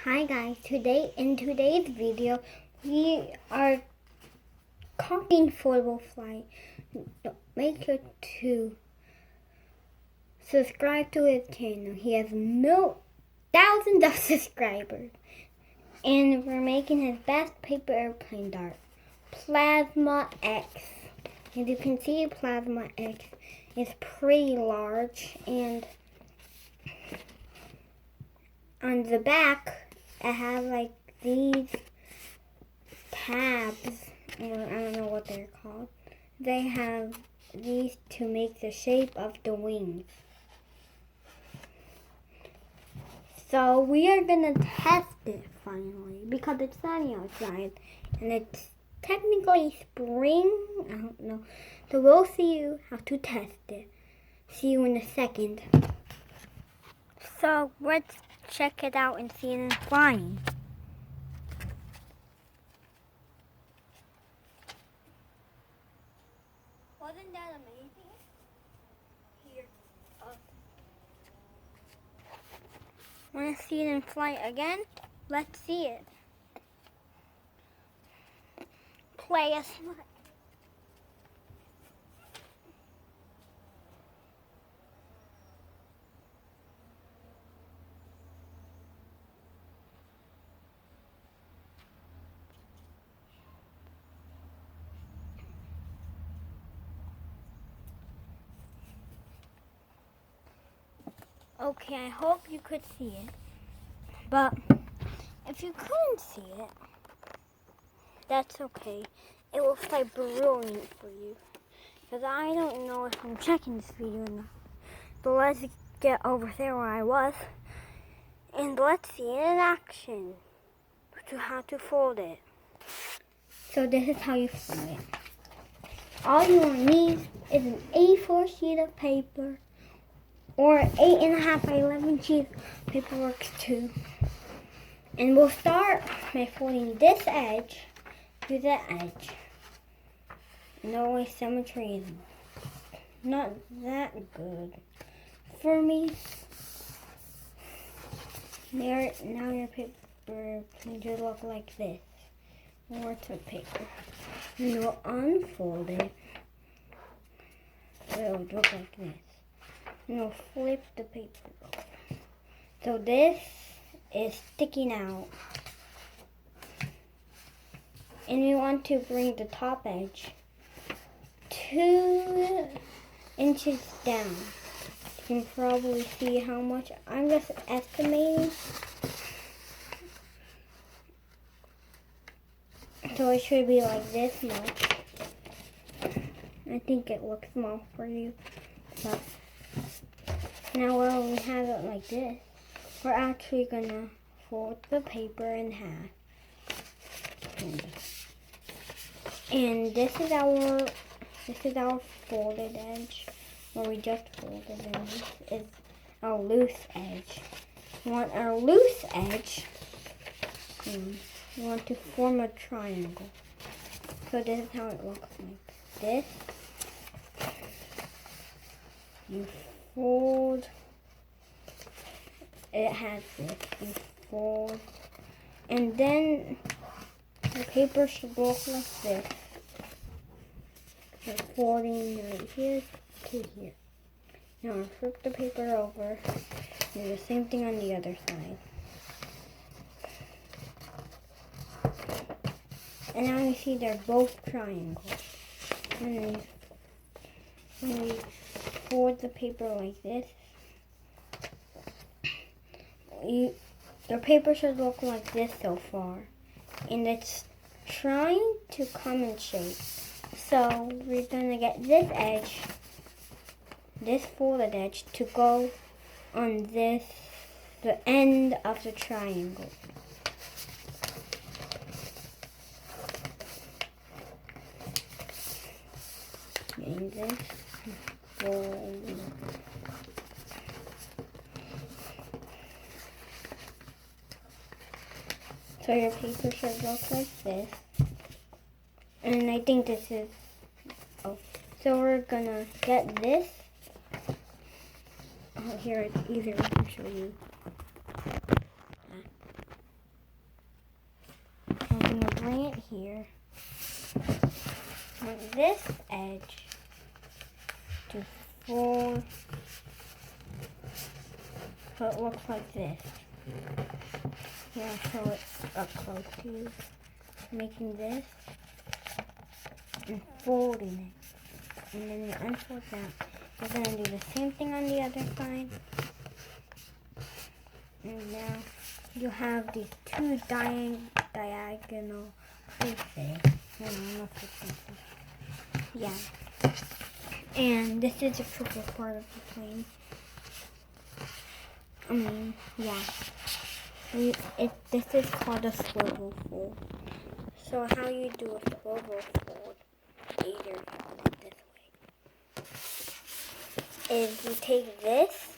Hi guys, in today's video we are copying Foldable Flight. Make sure to subscribe to his channel. He has thousands of subscribers. And we're making his best paper airplane dart, Plasma X. As you can see, Plasma X is pretty large, and on the back it has like these tabs, or I don't know what they're called. They have these to make the shape of the wings. So we are gonna test it finally because it's sunny outside and it's technically spring. I don't know. So we'll see you how to test it. See you in a second. So let's check it out and see it flying. Wasn't that amazing? Here. Want to see it in flight again? Let's see it. Play a slide. Okay, I hope you could see it. But if you couldn't see it, that's okay. It will fly brilliant for you. Because I don't know if I'm checking this video or not. But let's get over there where I was. And let's see it in action. To how to fold it. So this is how you fold it. All you will need is an A4 sheet of paper. Or 8.5 by 11 sheet of paper works too. And we'll start by folding this edge to the edge. No way, symmetry is not that good for me. Now your paper should look like this. More to paper. And you'll unfold it. It'll look like this. And we'll flip the paper over. So this is sticking out. And we want to bring the top edge 2 inches down. You can probably see how much. I'm just estimating. So it should be like this much. I think it looks small for you. But now when we have it like this, we're actually gonna fold the paper in half. And this is our folded edge, where we just folded, and this is our loose edge. We want our loose edge. We want to form a triangle. So this is how it looks like. This. You fold. It has this. You fold. And then the paper should look like this. You're folding right here to here. Now I'll flip the paper over. Do the same thing on the other side. And now you see they're both triangles. And then when we fold the paper like this, your paper should look like this so far. And it's trying to come in shape. So we're going to get this edge, this folded edge, to go on the end of the triangle. Getting this, fold. So your paper should look like this. And I think this is, so we're gonna get this. Oh, here it's easier to show you. bring it here. On this edge to fold, so it looks like this. Here, I'll show it up close to you. Making this and folding it. And then you unfold that. You're going to do the same thing on the other side. And now you have these two diagonal pieces. Yeah. And this is a triple part of the plane. Yeah. This is called a swivel fold. So how you do a swivel fold, either this way, is you take this,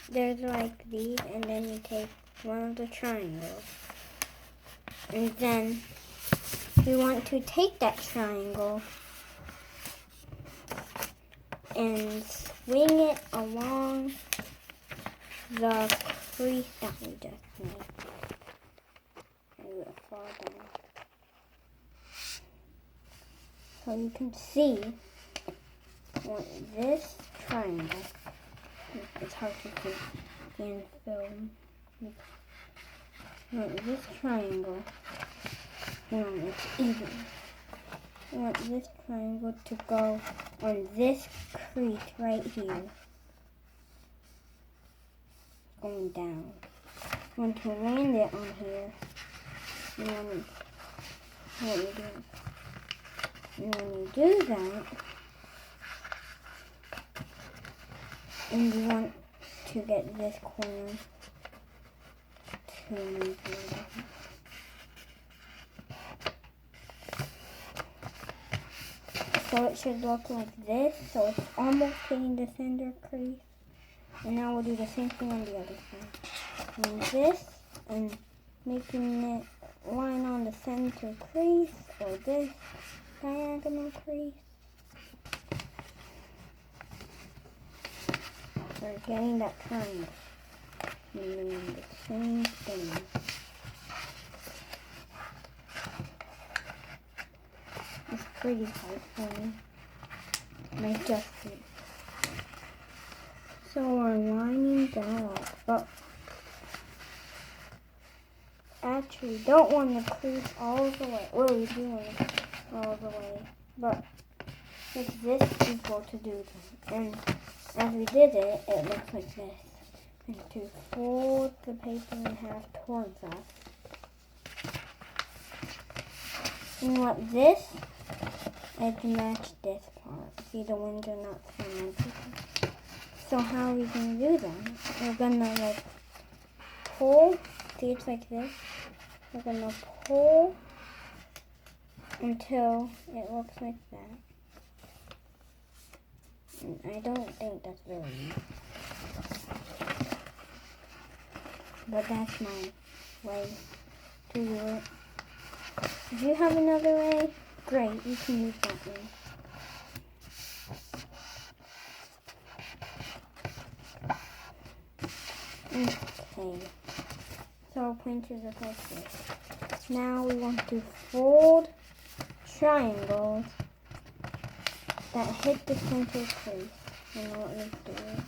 there's like these, and then you take one of the triangles. And then you want to take that triangle and swing it along the crease that we just made. And it will fall down. So you can see this triangle. It's hard to see in film. This triangle, it's even. You want this triangle to go on this crease right here. Going down. You want to land it on here. And when you do that, and you want to get this corner to move around. So it should look like this. So it's almost hitting the center crease. And now we'll do the same thing on the other side. And this, and making it line on the center crease, or this diagonal crease. We're getting that triangle. And doing the same thing. It's pretty hard for me. And I just did. So we're lining that up, but actually don't want to crease all the way. Well, we do want to crease all the way, but it's this equal to do that. And as we did it, it looks like this. And to fold the paper in half towards us. And what this is to match this part. See, the wings are not symmetrical. So how are we going to do that? We're going to pull. See, it's like this. We're going to pull until it looks like that. And I don't think that's very easy. But that's my way to do it. If you have another way, great, you can use that way. Okay, so pointers are like this. Now we want to fold triangles that hit the center crease. And what we do is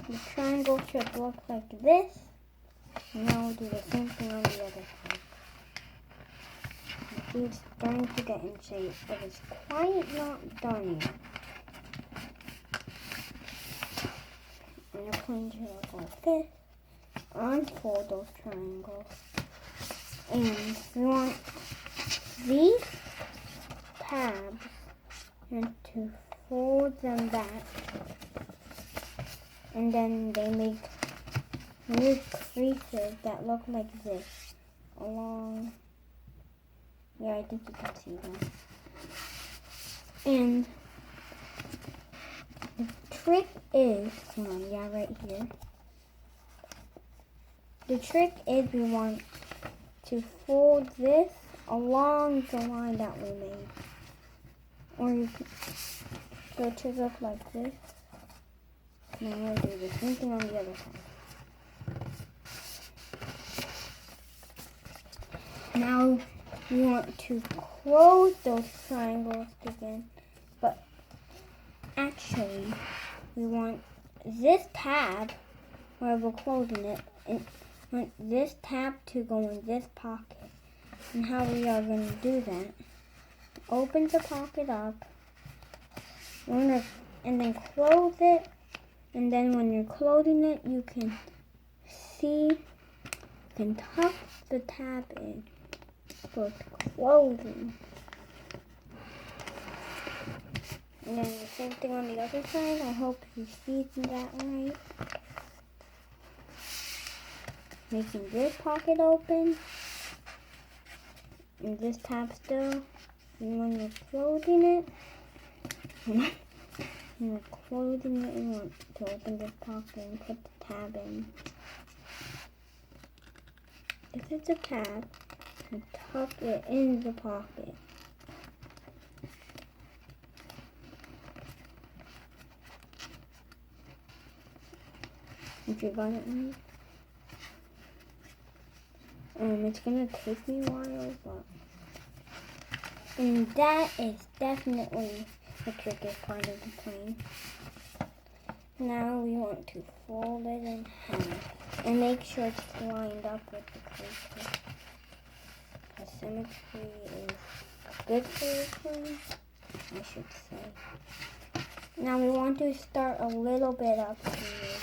the triangle should look like this. And now we'll do the same thing on the other side. It's starting to get in shape, but it's quite not done yet. And you're going to look like this. Unfold those triangles. And we want these tabs and to fold them back. And then they make weird creases that look like this along. Yeah, I think you can see that. And the trick is, right here. The trick is we want to fold this along the line that we made. Or you can, so to look like this. Now we'll do the same thing on the other side. Now we want to close those triangles again, but actually we want this tab where we're closing it, and want this tab to go in this pocket. And how we are going to do that, open the pocket up, and then close it, and then when you're closing it, you can see, you can tuck the tab in, so it's closing. And then the same thing on the other side. I hope you see that right. Making this pocket open, and this tab still, and when you're closing it, you want to open this pocket and put the tab in. This is the tab, and tuck it in the pocket. If you got it right. It's gonna take me a while, but and that is definitely the trickiest part of the plane. Now we want to fold it in half and make sure it's lined up with the crease. The symmetry is good for the plane, I should say. Now we want to start a little bit up here,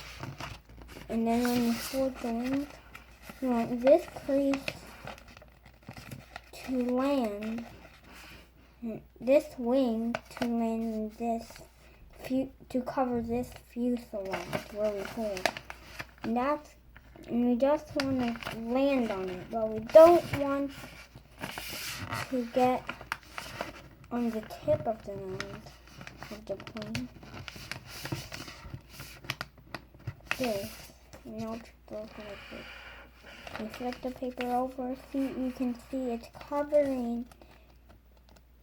and then when you fold the wings, you want this crease to land, this wing to land in this, to cover this fuselage where we hold. And we just want to land on it, but we don't want to get on the tip of the nose of the plane. This, and now it's broken like this. You flip the paper over, you can see it's covering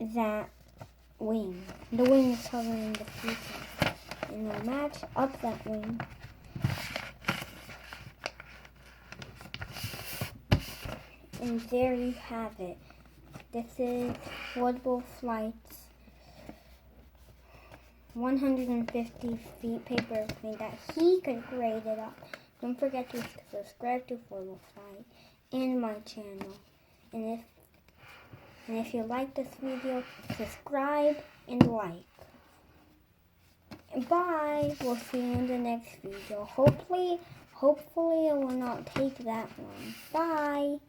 that wing. The wing is covering the fuselage. And we'll match up that wing. And there you have it. This is Foldable Flight's 150 feet paper airplane that he could grade it up. Don't forget to subscribe to Foldable Flight and my channel. And if you like this video, subscribe and like. Bye. We'll see you in the next video. Hopefully it will not take that long. Bye.